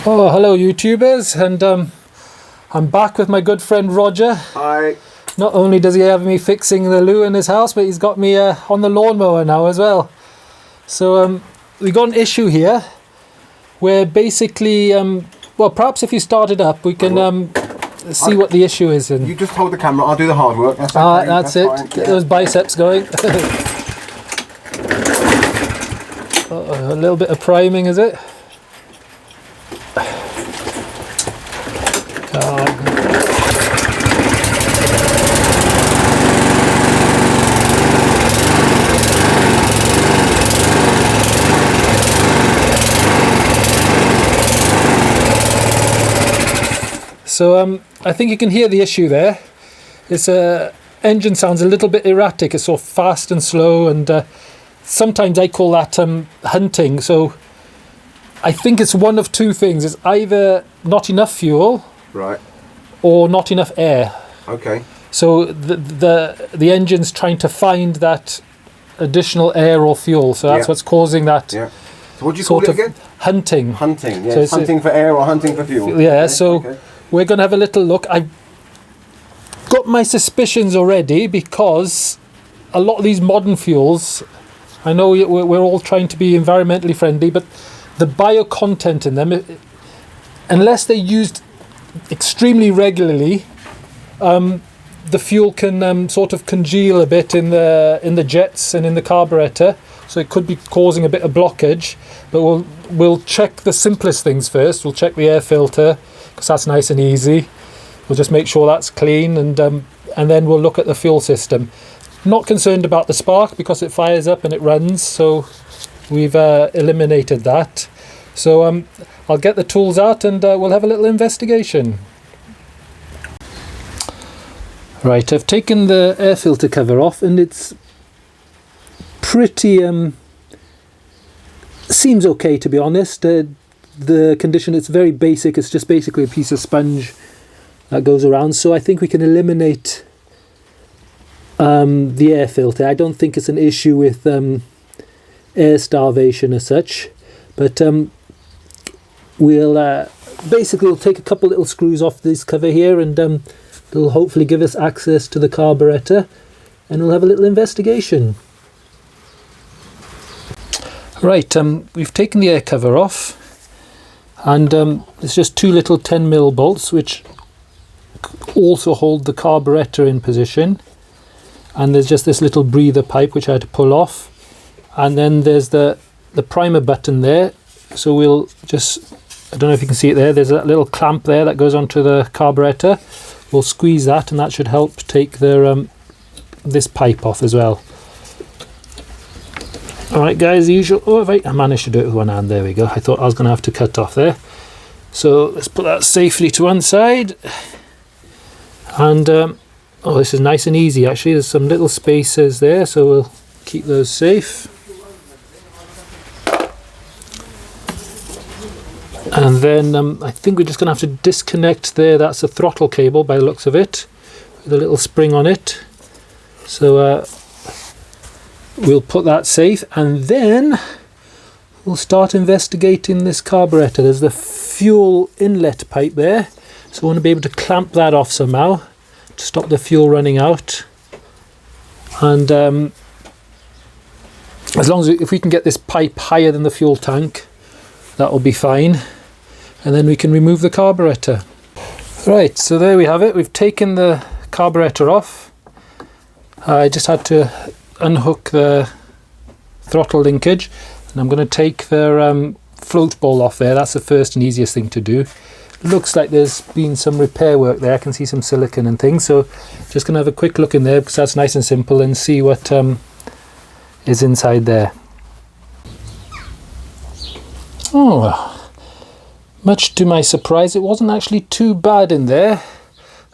Oh, hello YouTubers, and I'm back with my good friend Roger. Hi. Not only does he have me fixing the loo in his house, but he's got me on the lawnmower now as well. So we got an issue here where basically, well, perhaps if you start it up, we can see what the issue is. And you just hold the camera, I'll do the hard work. That's, okay. Okay. That's it. Fine. Get those biceps going. A little bit of priming, is it? So I think you can hear the issue there. This engine sounds a little bit erratic. It's sort of fast and slow, and sometimes I call that hunting. So I think it's one of two things. It's either not enough fuel, right, or not enough air. Okay. So the engine's trying to find that additional air or fuel. So that's what's causing that. Yeah. So what do you call it again? Hunting. Hunting. Yeah. So it's hunting for air or hunting for fuel. Yeah. Okay. So we're going to have a little look. I've got my suspicions already because a lot of these modern fuels, I know we're all trying to be environmentally friendly, but the bio content in them, unless they're used extremely regularly, the fuel can sort of congeal a bit in the jets and in the carburetor, so it could be causing a bit of blockage. But we'll check the simplest things first. We'll check the air filter, because that's nice and easy. We'll just make sure that's clean, and then we'll look at the fuel system. Not concerned about the spark because it fires up and it runs, so we've eliminated that. So I'll get the tools out and we'll have a little investigation. Right, I've taken the air filter cover off, and it's pretty seems okay, to be honest. The condition, it's very basic. It's just basically a piece of sponge that goes around, so I think we can eliminate the air filter. I don't think it's an issue with air starvation as such, but we'll take a couple little screws off this cover here, and it'll hopefully give us access to the carburetor, and we'll have a little investigation. Right, we've taken the air cover off, and it's just two little 10mm bolts which also hold the carburetor in position, and there's just this little breather pipe which I had to pull off, and then there's the primer button there. So we'll just, I don't know if you can see it there, there's that little clamp there that goes onto the carburetor. We'll squeeze that, and that should help take this pipe off as well. Alright guys, the usual, I managed to do it with one hand, there we go. I thought I was going to have to cut off there. So let's put that safely to one side. And oh, this is nice and easy actually. There's some little spacers there, so we'll keep those safe. And then I think we're just going to have to disconnect there. That's a throttle cable by the looks of it, with a little spring on it. So we'll put that safe, and then we'll start investigating this carburetor. There's the fuel inlet pipe there, so we want to be able to clamp that off somehow to stop the fuel running out. And as long as if we can get this pipe higher than the fuel tank, that will be fine, and then we can remove the carburetor. Right, so there we have it. We've taken the carburetor off. I just had to unhook the throttle linkage, and I'm going to take the float bowl off there. That's the first and easiest thing to do. Looks like there's been some repair work there. I can see some silicone and things, so just going to have a quick look in there because that's nice and simple, and see what is inside there. Oh, much to my surprise, it wasn't actually too bad in there.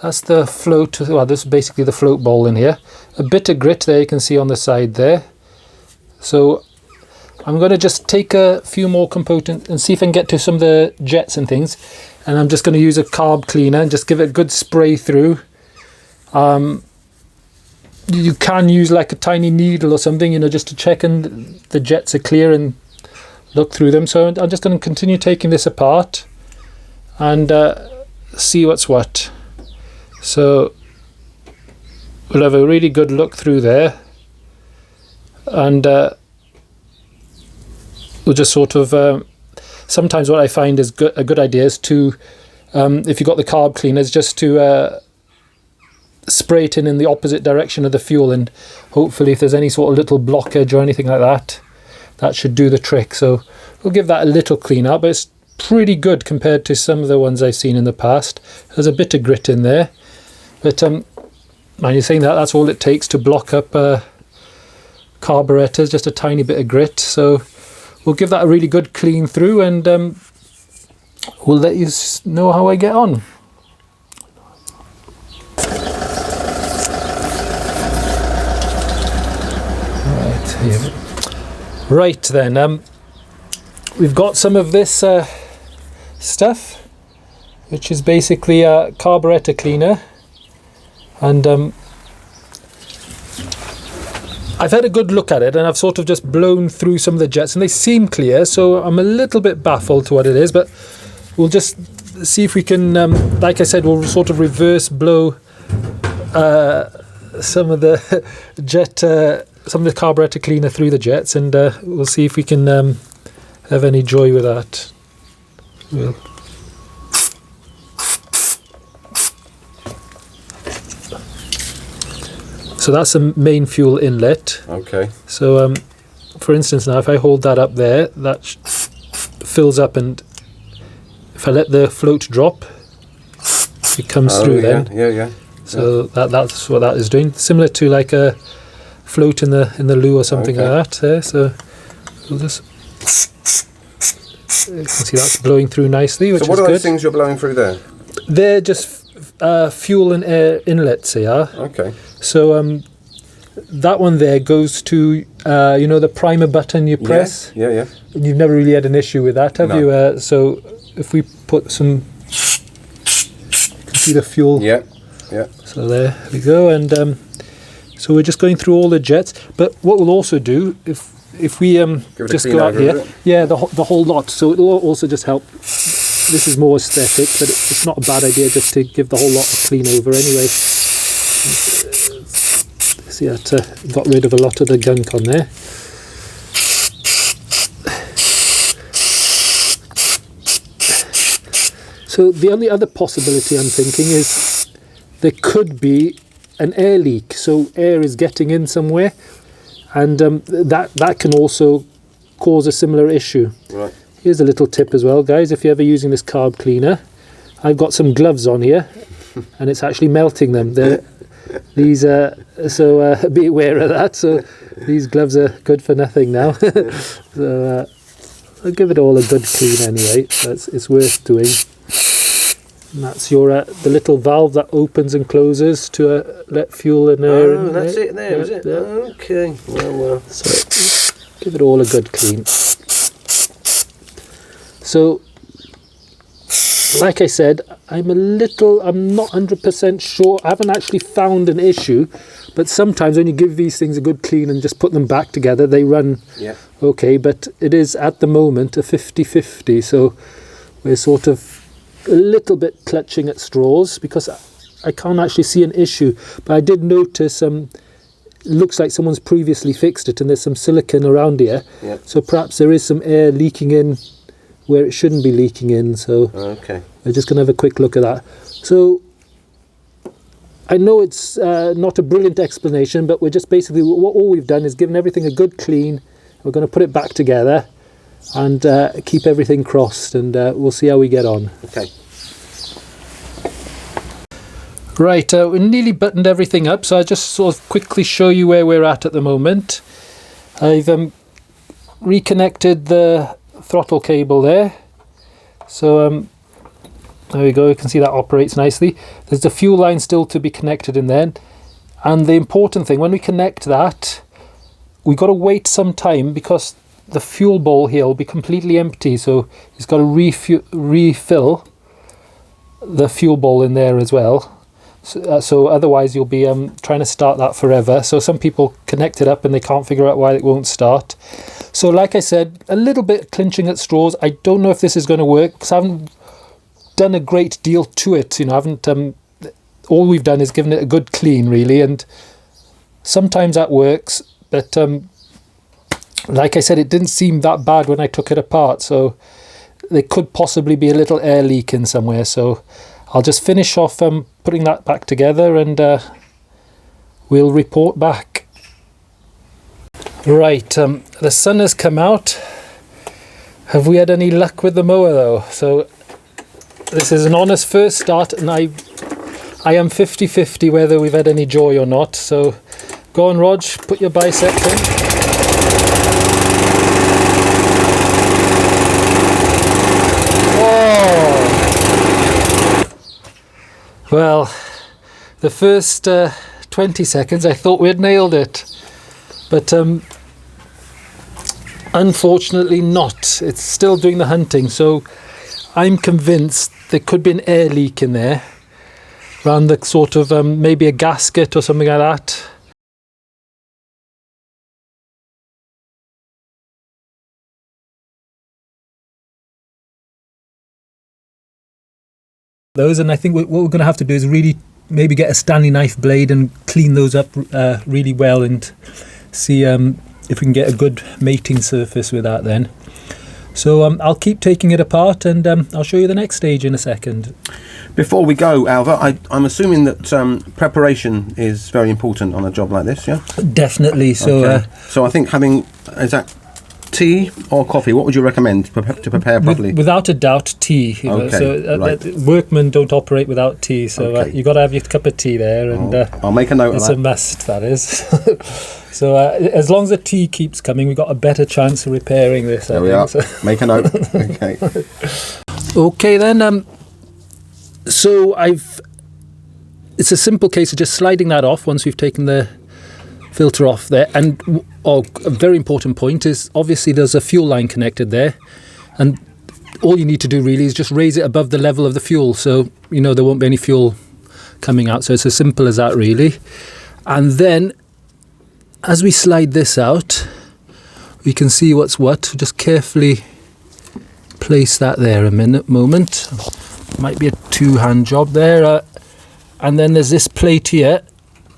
That's the float, well, this is basically the float bowl in here. A bit of grit there you can see on the side there. So I'm going to just take a few more components and see if I can get to some of the jets and things. And I'm just going to use a carb cleaner and just give it a good spray through. You can use like a tiny needle or something, you know, just to check and the jets are clear and look through them. So I'm just going to continue taking this apart and see what's what. So we'll have a really good look through there, and we'll just sort of sometimes what I find is a good idea is to if you've got the carb cleaners, just to spray it in the opposite direction of the fuel, and hopefully if there's any sort of little blockage or anything like that, that should do the trick. So we'll give that a little clean up, but it's pretty good compared to some of the ones I've seen in the past. There's a bit of grit in there, but mind you saying that, that's all it takes to block up carburetors, just a tiny bit of grit. So we'll give that a really good clean through, and we'll let you know how I get on. Right then, we've got some of this stuff, which is basically a carburetor cleaner, and I've had a good look at it, and I've sort of just blown through some of the jets, and they seem clear, so I'm a little bit baffled to what it is, but we'll just see if we can, like I said, we'll sort of reverse blow some of the jet, some of the carburetor cleaner through the jets, and we'll see if we can have any joy with that. So that's the main fuel inlet. Okay. So for instance now, if I hold that up there, that fills up, and if I let the float drop, it comes through then. Yeah. So that's what that is doing. Similar to like a float in the loo or something like that there. So we'll just, you can see that's blowing through nicely, which is good. So what are those things you're blowing through there? They're just fuel and air inlets, they are. Okay. So that one there goes to you know, the primer button you press. Yeah. And you've never really had an issue with that, have you? So if we put some, you can see the fuel. Yeah. So there we go, and so we're just going through all the jets. But what we'll also do, if we just go out here, the whole lot. So it'll also just help. This is more aesthetic, but it's not a bad idea just to give the whole lot a clean over anyway. See that got rid of a lot of the gunk on there. So the only other possibility I'm thinking is there could be an air leak. So air is getting in somewhere, and that can also cause a similar issue. Right. Here's a little tip as well, guys. If you're ever using this carb cleaner, I've got some gloves on here, and it's actually melting them. These so be aware of that. So these gloves are good for nothing now. So I'll give it all a good clean anyway. So it's worth doing. And that's your the little valve that opens and closes to let fuel and air in. Oh, that's it there, is it? Okay. Well. So give it all a good clean. So, like I said, I'm not 100% sure. I haven't actually found an issue, but sometimes when you give these things a good clean and just put them back together, they run okay, but it is at the moment a 50-50, so we're sort of a little bit clutching at straws because I can't actually see an issue, but I did notice looks like someone's previously fixed it, and there's some silicone around here, so perhaps there is some air leaking in where it shouldn't be leaking in. So we're just going to have a quick look at that. So I know it's not a brilliant explanation, but we're just basically, all we've done is given everything a good clean. We're going to put it back together and keep everything crossed, and we'll see how we get on. Okay. Right, we nearly buttoned everything up, so I'll just sort of quickly show you where we're at the moment. I've reconnected the throttle cable there, so there we go. You can see that operates nicely. There's the fuel line still to be connected in there, and the important thing, when we connect that, we've got to wait some time because the fuel bowl here will be completely empty, so it's got to refill the fuel bowl in there as well. So otherwise you'll be trying to start that forever. So some people connect it up and they can't figure out why it won't start. So like I said, a little bit clinching at straws. I don't know if this is going to work because I haven't done a great deal to it. You know, I haven't. All we've done is given it a good clean, really, and sometimes that works. But like I said, it didn't seem that bad when I took it apart. So there could possibly be a little air leak in somewhere. So I'll just finish off putting that back together, and we'll report back. Right, the sun has come out. Have we had any luck with the mower though? So this is an honest first start, and I am 50-50 whether we've had any joy or not. So go on, Rog, put your biceps in. Oh! Well, the first 20 seconds I thought we had nailed it, but unfortunately not. It's still doing the hunting, so I'm convinced there could be an air leak in there around the sort of maybe a gasket or something like that. Those, and I think what we're going to have to do is really maybe get a Stanley knife blade and clean those up really well, and see if we can get a good mating surface with that then. So I'll keep taking it apart, and I'll show you the next stage in a second. Before we go, Alva, I'm assuming that preparation is very important on a job like this, yeah? Definitely. So, okay. So I think is that tea or coffee? What would you recommend to prepare properly? Without a doubt, tea. Okay, So right. Workmen don't operate without tea. So Okay. You've got to have your cup of tea there, and I'll make a note of it's that. a must, that is. So as long as the tea keeps coming, we've got a better chance of repairing this. There we are. So. Make a note. Okay. Okay then. So it's a simple case of just sliding that off once we've taken the filter off there. And a very important point is obviously there's a fuel line connected there, and all you need to do really is just raise it above the level of the fuel, so you know there won't be any fuel coming out. So it's as simple as that really. And then as we slide this out, we can see what's what. Just carefully place that there a moment. Might be a two-hand job there. And then there's this plate here,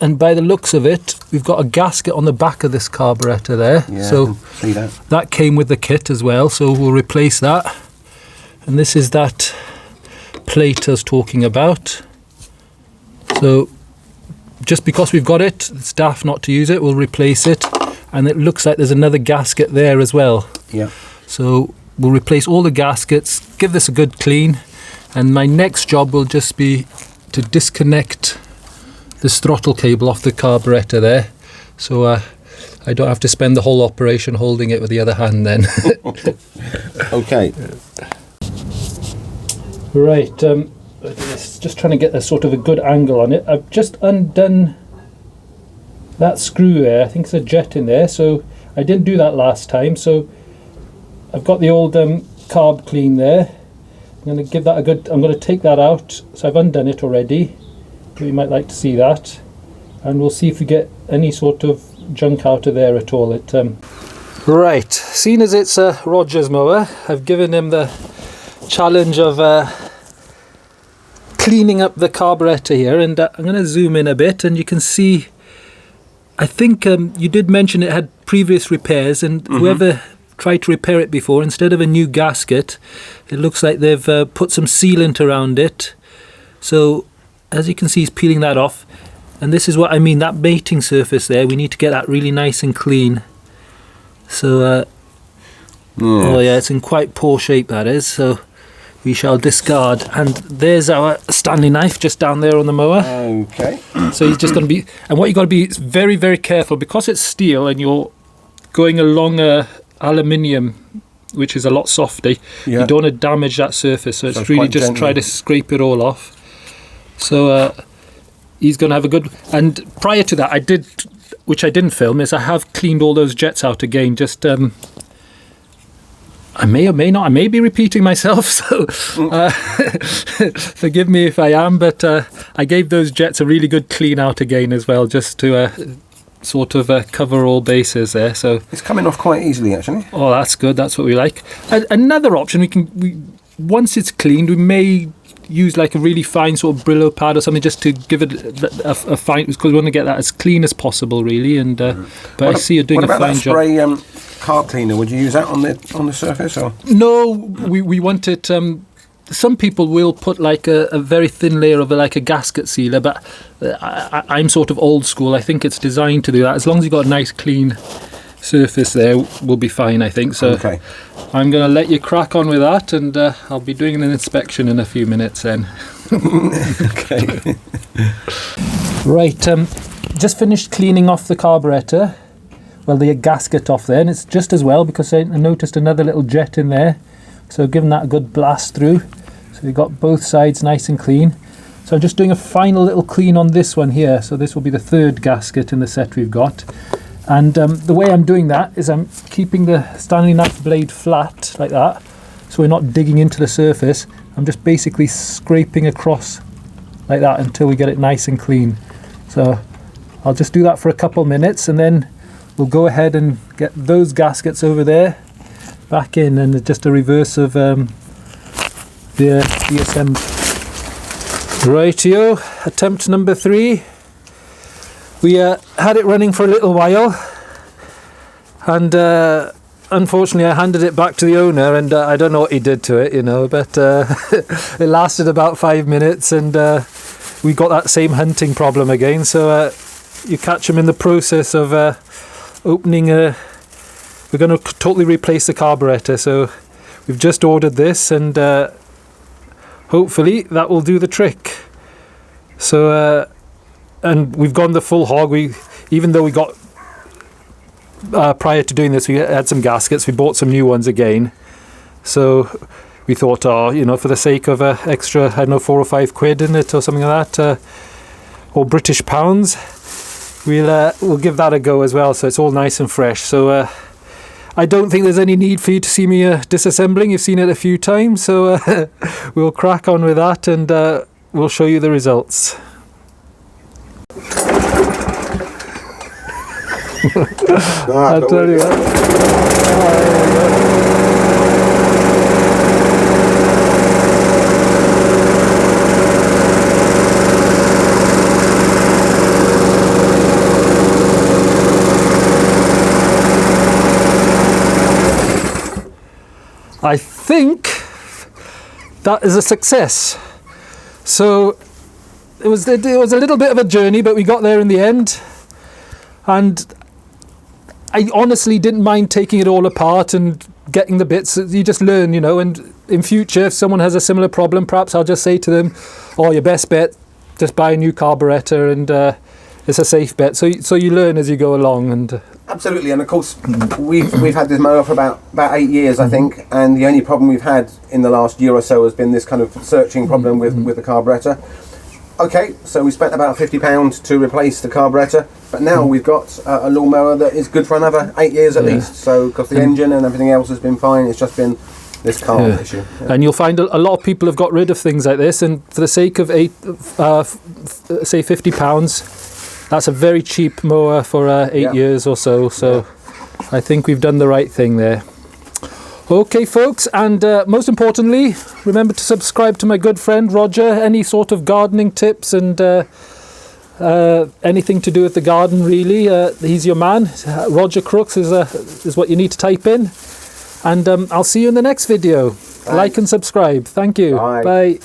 and by the looks of it, we've got a gasket on the back of this carburettor there. Yeah, so I can see that came with the kit as well, so we'll replace that. And this is that plate I was talking about. So just because we've got it, it's daft not to use it, we'll replace it. And it looks like there's another gasket there as well. Yeah. So we'll replace all the gaskets, give this a good clean, and my next job will just be to disconnect this throttle cable off the carburettor there, so I don't have to spend the whole operation holding it with the other hand then. Okay. Right, just trying to get a sort of a good angle on it. I've just undone that screw there. I think it's a jet in there, so I didn't do that last time. So I've got the old carb clean there. I'm going to give that a good, I'm going to take that out. So I've undone it already. You might like to see that, and we'll see if we get any sort of junk out of there at all. Right, seeing as it's a Rogers mower, I've given him the challenge of cleaning up the carburettor here, and I'm going to zoom in a bit, and you can see, I think you did mention it had previous repairs, and whoever tried to repair it before, instead of a new gasket, it looks like they've put some sealant around it. So as you can see, he's peeling that off, and this is what I mean, that mating surface there, we need to get that really nice and clean. So oh yeah, it's in quite poor shape, that is, so we shall discard. And there's our Stanley knife just down there on the mower. Okay. So he's just going to be, and what you got to be very, very careful, because it's steel and you're going along aluminium, which is a lot softer. You don't want to damage that surface, so it's really just try to scrape it all off. So he's going to have a good, and prior to that I did, which I didn't film, is I have cleaned all those jets out again. Just I may or may not, I may be repeating myself, so forgive me if I am, but I gave those jets a really good clean out again as well, just to sort of cover all bases there. So it's coming off quite easily, actually. Oh, that's good, that's what we like. Another option, we once it's cleaned, we may use like a really fine sort of Brillo pad or something just to give it a fine, because we want to get that as clean as possible, really. And but I see you're doing a fine job. What about that spray car cleaner? Would you use that on the surface or? No, we want it. Some people will put like a very thin layer of like a gasket sealer, but I'm sort of old school. I think it's designed to do that. As long as you've got a nice clean surface there, we'll be fine, I think. So okay. I'm going to let you crack on with that, and I'll be doing an inspection in a few minutes then. Okay. Right, just finished cleaning off the carburettor. Well, the gasket off there, and it's just as well because I noticed another little jet in there. So giving that a good blast through. So we've got both sides nice and clean. So I'm just doing a final little clean on this one here. So this will be the third gasket in the set we've got. And the way I'm doing that is I'm keeping the Stanley knife blade flat like that, so we're not digging into the surface. I'm just basically scraping across like that until we get it nice and clean. So I'll just do that for a couple minutes, and then we'll go ahead and get those gaskets over there back in, and just a reverse of the assembly. Rightio, attempt number 3. We had it running for a little while, and unfortunately I handed it back to the owner, and I don't know what he did to it, you know, but it lasted about 5 minutes, and we got that same hunting problem again. So you catch him in the process of opening we're going to totally replace the carburettor. So we've just ordered this, and hopefully that will do the trick. So and we've gone the full hog. Even though we got prior to doing this, we had some gaskets. We bought some new ones again. So we thought, you know, for the sake of extra, I don't know, 4 or 5 quid in it or something like that, or British pounds, we'll give that a go as well. So it's all nice and fresh. So I don't think there's any need for you to see me disassembling. You've seen it a few times. So we'll crack on with that, and we'll show you the results. I'll tell you what. I think that is a success. So it was a little bit of a journey, but we got there in the end. And I honestly didn't mind taking it all apart and getting the bits. You just learn, you know, and in future, if someone has a similar problem, perhaps I'll just say to them, oh, your best bet, just buy a new carburettor, and it's a safe bet. So you learn as you go along. And absolutely. And of course, we've had this mower for about 8 years, I think, and the only problem we've had in the last year or so has been this kind of searching problem with the carburettor. Okay, so we spent about £50 to replace the carburettor, but now we've got a lawnmower that is good for another 8 years at least. So because the engine and everything else has been fine, it's just been this car issue. Yeah. And you'll find a lot of people have got rid of things like this, and for the sake of say £50, that's a very cheap mower for 8 years or so. So I think we've done the right thing there. Okay, folks, and most importantly, remember to subscribe to my good friend Roger. Any sort of gardening tips and anything to do with the garden, really, he's your man. Roger Crooks is what you need to type in. And I'll see you in the next video. Thanks. Like and subscribe. Thank you. Bye. Bye.